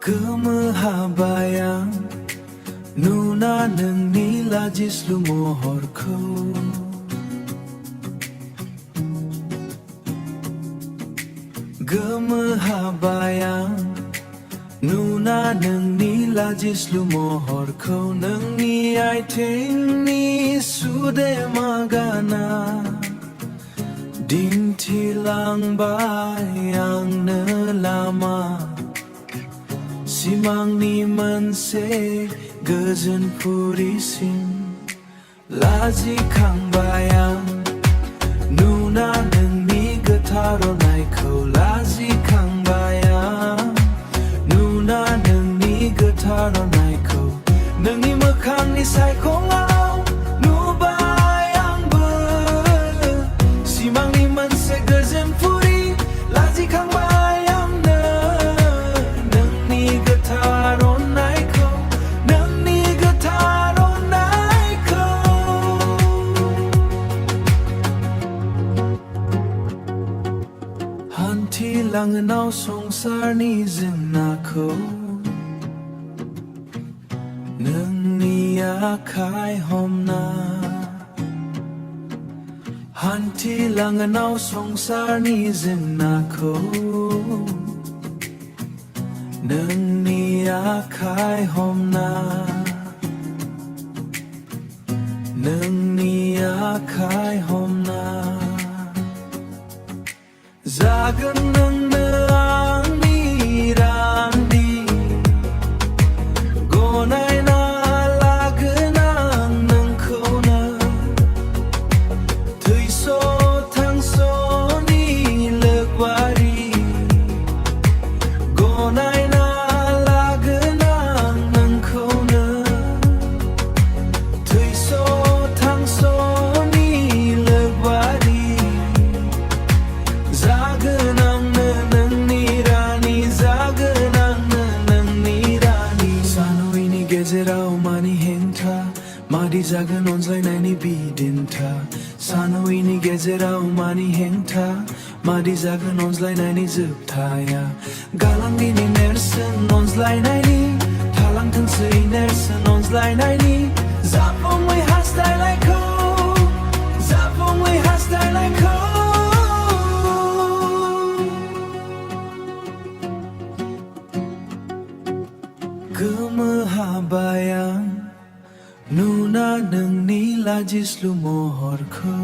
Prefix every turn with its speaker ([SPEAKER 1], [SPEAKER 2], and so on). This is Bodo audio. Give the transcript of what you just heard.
[SPEAKER 1] Gwmw Habbai Ang Nuna nोंनि लाजिस्लु महरखौ Gwmw Habbai Ang Nuna nोंनि लाजिस्लु महरखौ नोंनि आथिंनि सुदेमा गाना दिन्थिलांबाय आंनो लामा सिमांनि मोनसे गोजोनफुरिसिम लाजिखांबाय आं नुना नोंनि गोथार अननायखौ लाजिखांबाय आं नुना नोंनि गोथार अननायखौ नोंनि मोखांनि सायखङाव नुबाय आंबो सिमांनि मोनसे गोजोनफुरि लाजिखांबाय आंनो नोंनि गोथार अननायखौ नोंनि गोथार अननायखौ हान्थिलाङोनाव संसारनि जेंनाखौ नोंनि आखाइ हमना हान्थिलाङोनाव संसारनि जेंनाखौ नोंनि आखाइ हमना नोंनि आखाइ हमना जागोन नोंनो आंनि रान्दि गनायना लागोन आं नोंखौनो थैस' थांस'नि लोगोआरि गनायना लागोन आं नोंखौनो थैस' थांस'नि लोगोआरि जागोन आंनो नोंनि रानि जागोन आंनो नोंनि रानि सानैनि गेजेराव मानि हेंथा मादि जागोन अनज्लायनायनि बिदिन्था सानैनि गेजेराव मानि हेंथा मादि जागोन अनज्लायनायनि जोबथाया गालांगिनि नेरसोन अनज्लायनायनि थालांथोंसै नेरसोन अनज्लायनायनि जाफुङै हास्थायनायखौ जाफुङै हास्थायनायखौ Gwmw Habbai Ang Nuna nोंनि लाजिस्लु महरखौ